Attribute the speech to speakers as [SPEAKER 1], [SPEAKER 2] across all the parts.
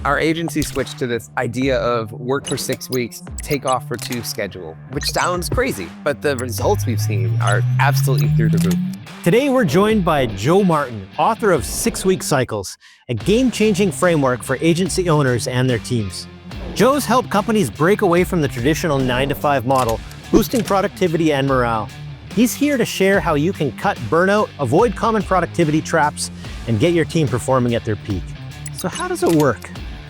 [SPEAKER 1] Our agency switched to this idea of work for 6 weeks, take off for 2 schedule, which sounds crazy, but the results we've seen are absolutely through the roof.
[SPEAKER 2] Today, we're joined by Joe Martin, author of 6-Week Cycles, a game-changing framework for agency owners and their teams. Joe's helped companies break away from the traditional 9-to-5 model, boosting productivity and morale. He's here to share how you can cut burnout, avoid common productivity traps, and get your team performing at their peak. So how does it work?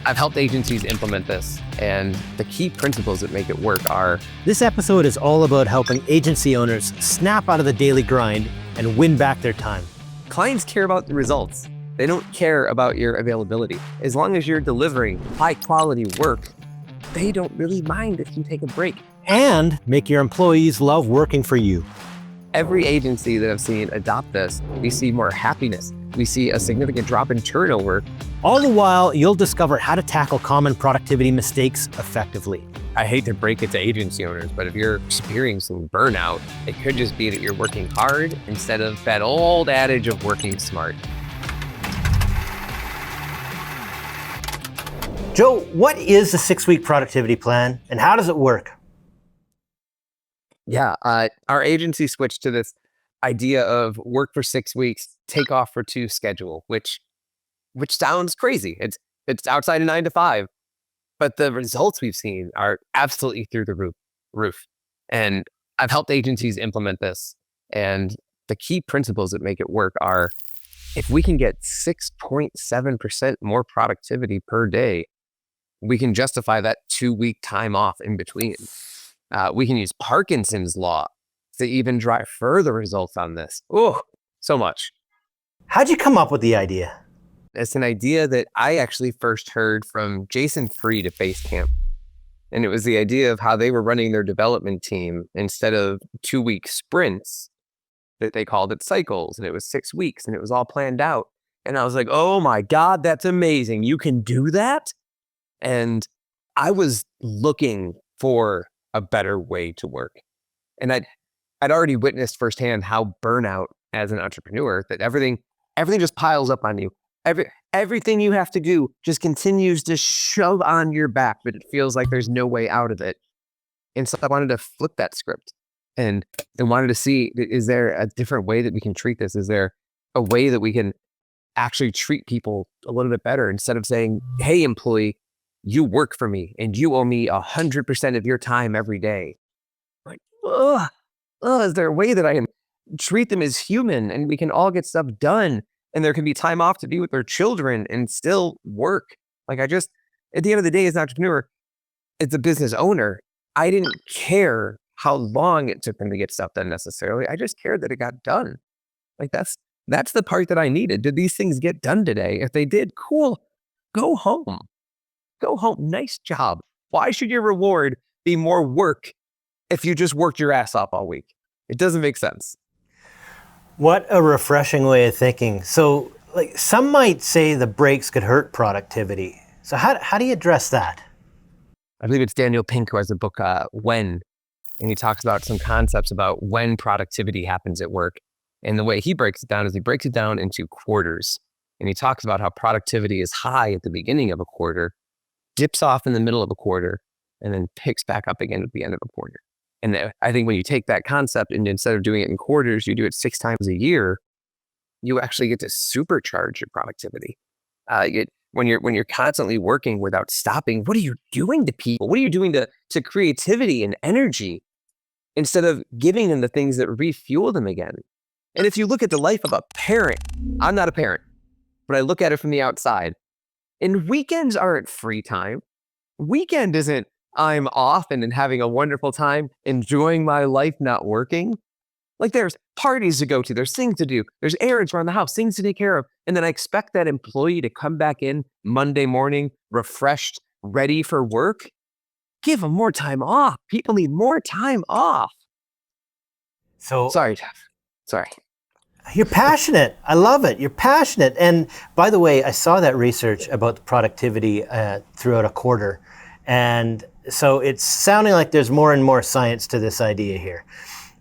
[SPEAKER 1] I've helped agencies implement this, and the key principles that make it work are...
[SPEAKER 2] This episode is all about helping agency owners snap out of the daily grind and win back their time.
[SPEAKER 1] Clients care about the results. They don't care about your availability. As long as you're delivering high-quality work, they don't really mind if you take a break.
[SPEAKER 2] And make your employees love working for you.
[SPEAKER 1] Every agency that I've seen adopt this, we see more happiness. We see a significant drop in turnover.
[SPEAKER 2] All the while, you'll discover how to tackle common productivity mistakes effectively.
[SPEAKER 1] I hate to break it to agency owners, but if you're experiencing burnout, it could just be that you're working hard instead of that old adage of working smart.
[SPEAKER 2] Joe, what is the 6-week productivity plan and how does it work?
[SPEAKER 1] Yeah, our agency switched to this idea of work for 6 weeks, take off for 2 schedule, which sounds crazy. It's outside of 9-to-5, but the results we've seen are absolutely through the roof. And I've helped agencies implement this. And the key principles that make it work are, if we can get 6.7% more productivity per day, we can justify that 2-week time off in between. We can use Parkinson's law to even drive further results on this. Oh, so much.
[SPEAKER 2] How'd you come up with the idea?
[SPEAKER 1] It's an idea that I actually first heard from Jason Fried at Basecamp. And it was the idea of how they were running their development team instead of 2-week sprints, that they called it cycles. And it was 6 weeks and it was all planned out. And I was like, oh my God, that's amazing. You can do that? And I was looking for a better way to work. And I'd already witnessed firsthand how burnout as an entrepreneur, that everything just piles up on you. Everything you have to do just continues to shove on your back, but it feels like there's no way out of it. And so I wanted to flip that script and wanted to see, is there a different way that we can treat this? Is there a way that we can actually treat people a little bit better instead of saying, hey, employee, you work for me and you owe me 100% of your time every day. Like, is there a way that I can treat them as human and we can all get stuff done and there can be time off to be with their children and still work? Like at the end of the day, as an entrepreneur, as a business owner, I didn't care how long it took them to get stuff done necessarily. I just cared that it got done. Like that's the part that I needed. Did these things get done today? If they did, cool, go home. Go home. Nice job. Why should your reward be more work if you just worked your ass off all week? It doesn't make sense.
[SPEAKER 2] What a refreshing way of thinking. So, some might say the breaks could hurt productivity. So how do you address that?
[SPEAKER 1] I believe it's Daniel Pink who has the book, When, and he talks about some concepts about when productivity happens at work. And the way he breaks it down is he breaks it down into quarters. And he talks about how productivity is high at the beginning of a quarter, dips off in the middle of a quarter, and then picks back up again at the end of a quarter. And I think when you take that concept and instead of doing it in quarters, you do it 6 times a year, you actually get to supercharge your productivity. When you're constantly working without stopping, what are you doing to people? What are you doing to creativity and energy instead of giving them the things that refuel them again? And if you look at the life of a parent, I'm not a parent, but I look at it from the outside. And weekends aren't free time. Weekend isn't I'm off and having a wonderful time, enjoying my life, not working. Like there's parties to go to, there's things to do, there's errands around the house, things to take care of. And then I expect that employee to come back in Monday morning, refreshed, ready for work. Give them more time off. People need more time off.
[SPEAKER 2] So
[SPEAKER 1] sorry, Jeff. Sorry.
[SPEAKER 2] You're passionate. I love it. You're passionate. And by the way, I saw that research about the productivity throughout a quarter. And so it's sounding like there's more and more science to this idea here.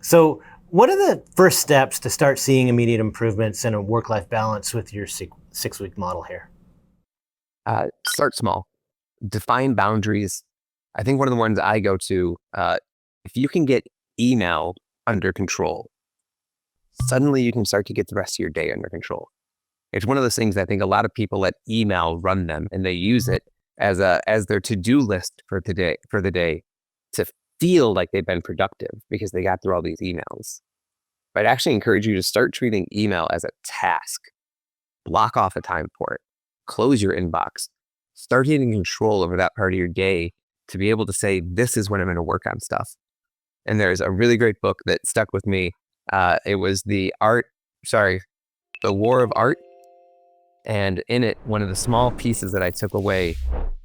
[SPEAKER 2] So what are the first steps to start seeing immediate improvements in a work-life balance with your 6-week model here?
[SPEAKER 1] Start small, define boundaries. I think one of the ones I go to, if you can get email under control, suddenly you can start to get the rest of your day under control. It's one of those things I think a lot of people let email run them, and they use it as their to-do list for the day to feel like they've been productive because they got through all these emails. But I'd actually encourage you to start treating email as a task. Block off a time for it. Close your inbox. Start getting control over that part of your day to be able to say, this is when I'm going to work on stuff. And there's a really great book that stuck with me. It was The War of Art. And in it, one of the small pieces that I took away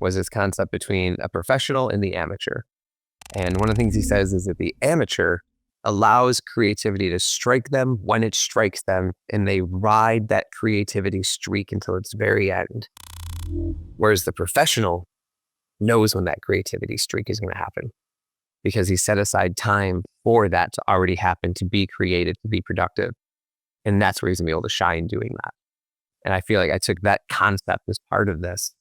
[SPEAKER 1] was this concept between a professional and the amateur. And one of the things he says is that the amateur allows creativity to strike them when it strikes them, and they ride that creativity streak until its very end. Whereas the professional knows when that creativity streak is going to happen because he set aside time for that to already happen, to be creative, to be productive. And that's where he's going to be able to shine doing that. And I feel like I took that concept as part of this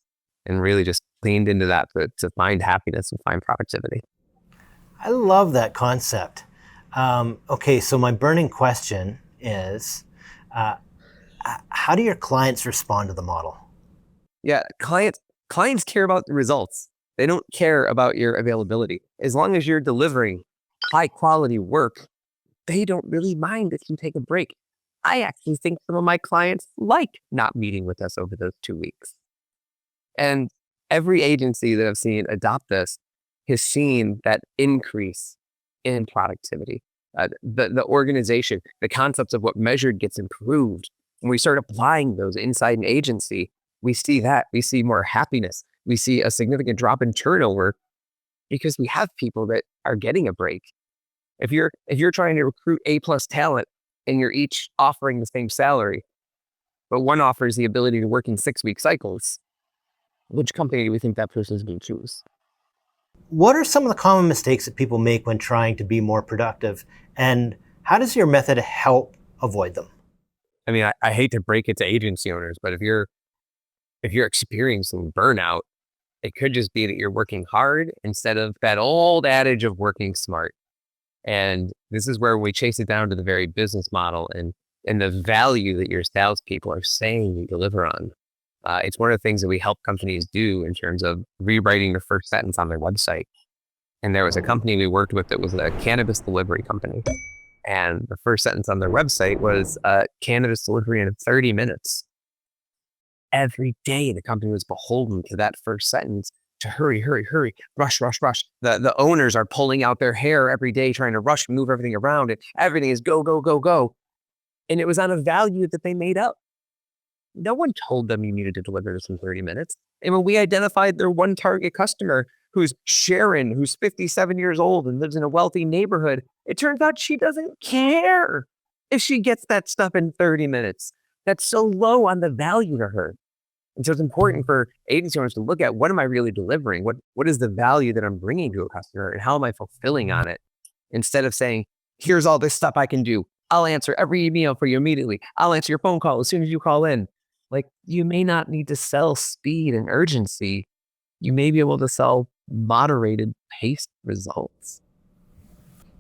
[SPEAKER 1] and really just leaned into that to find happiness and find productivity.
[SPEAKER 2] I love that concept. Okay, so my burning question is, how do your clients respond to the model?
[SPEAKER 1] Yeah, clients care about the results. They don't care about your availability. As long as you're delivering high quality work, they don't really mind if you take a break. I actually think some of my clients like not meeting with us over those 2 weeks. And every agency that I've seen adopt this has seen that increase in productivity. The organization, the concepts of what measured gets improved. When we start applying those inside an agency, we see that. We see more happiness. We see a significant drop in turnover because we have people that are getting a break. If you're trying to recruit A+ talent and you're each offering the same salary, but one offers the ability to work in 6-week cycles, which company do we think that person is going to choose?
[SPEAKER 2] What are some of the common mistakes that people make when trying to be more productive, and how does your method help avoid them?
[SPEAKER 1] I mean, I hate to break it to agency owners, but if you're experiencing burnout, it could just be that you're working hard instead of that old adage of working smart. And this is where we chase it down to the very business model and the value that your salespeople are saying you deliver on. It's one of the things that we help companies do in terms of rewriting the first sentence on their website. And there was a company we worked with that was a cannabis delivery company. And the first sentence on their website was cannabis delivery in 30 minutes. Every day, the company was beholden to that first sentence to hurry, hurry, hurry, rush, rush, rush. The owners are pulling out their hair every day, trying to rush, move everything around. And everything is go, go, go, go. And it was on a value that they made up. No one told them you needed to deliver this in 30 minutes. And when we identified their one target customer, who's Sharon, who's 57 years old and lives in a wealthy neighborhood, it turns out she doesn't care if she gets that stuff in 30 minutes. That's so low on the value to her. And so it's important for agency owners to look at, what am I really delivering? What is the value that I'm bringing to a customer, and how am I fulfilling on it? Instead of saying, here's all this stuff I can do. I'll answer every email for you immediately. I'll answer your phone call as soon as you call in. Like, you may not need to sell speed and urgency. You may be able to sell moderated paced results.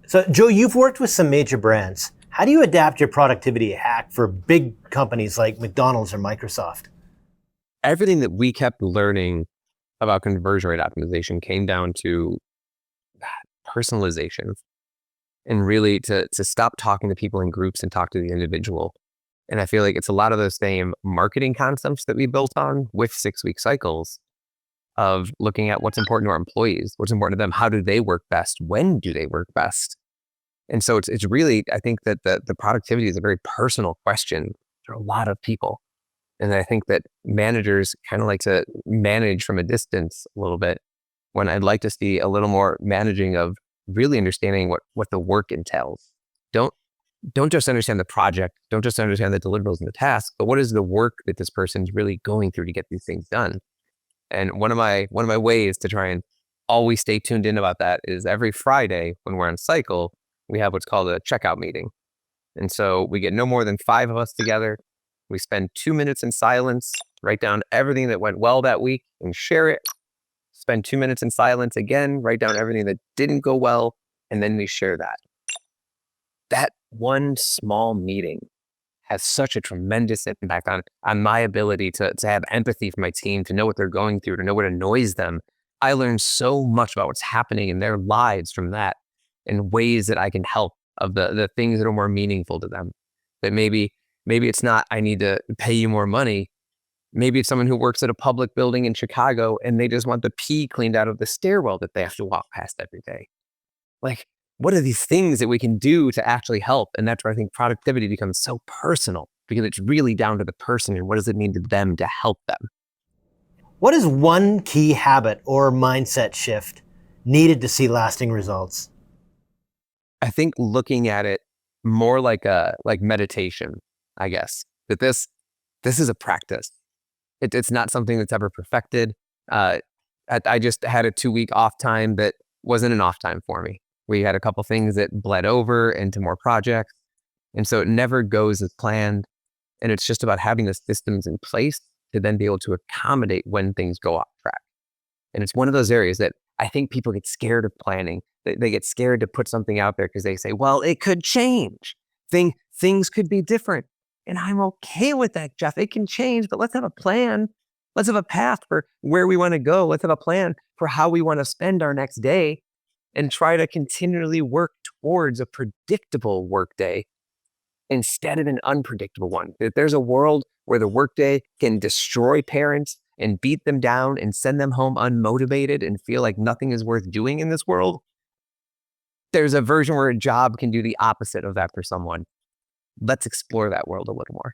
[SPEAKER 2] So, Joe, you've worked with some major brands. How do you adapt your productivity hack for big companies like McDonald's or Microsoft?
[SPEAKER 1] Everything that we kept learning about conversion rate optimization came down to personalization, and really to stop talking to people in groups and talk to the individual. And I feel like it's a lot of those same marketing concepts that we built on with 6-week cycles of looking at what's important to our employees, what's important to them, how do they work best, when do they work best. And so it's really, I think that the productivity is a very personal question for a lot of people. And I think that managers kind of like to manage from a distance a little bit, when I'd like to see a little more managing of really understanding what the work entails. Don't just understand the project, don't just understand the deliverables and the tasks, but what is the work that this person's really going through to get these things done. And one of my ways to try and always stay tuned in about that is every Friday when we're on cycle, we have what's called a checkout meeting. And so we get no more than 5 of us together. We spend 2 minutes in silence, Write down everything that went well that week and share it. Spend 2 minutes in silence again, write down everything that didn't go well, and then we share that. That one small meeting has such a tremendous impact on my ability to have empathy for my team, to know what they're going through, to know what annoys them. I learned so much about what's happening in their lives from that, in ways that I can help, of the things that are more meaningful to them. That maybe it's not, I need to pay you more money. Maybe it's someone who works at a public building in Chicago and they just want the pee cleaned out of the stairwell that they have to walk past every day. Like, what are these things that we can do to actually help? And that's where I think productivity becomes so personal, because it's really down to the person and what does it mean to them to help them.
[SPEAKER 2] What is one key habit or mindset shift needed to see lasting results?
[SPEAKER 1] I think looking at it more like meditation, I guess, that this is a practice. It's not something that's ever perfected. I just had a 2-week off time that wasn't an off time for me. We had a couple things that bled over into more projects. And so it never goes as planned. And it's just about having the systems in place to then be able to accommodate when things go off track. And it's one of those areas that I think people get scared of planning. They get scared to put something out there because they say, well, it could change. Things could be different. And I'm okay with that, Jeff. It can change, but let's have a plan. Let's have a path for where we want to go. Let's have a plan for how we want to spend our next day, and try to continually work towards a predictable workday instead of an unpredictable one. If there's a world where the workday can destroy parents and beat them down and send them home unmotivated and feel like nothing is worth doing in this world, there's a version where a job can do the opposite of that for someone. Let's explore that world a little more.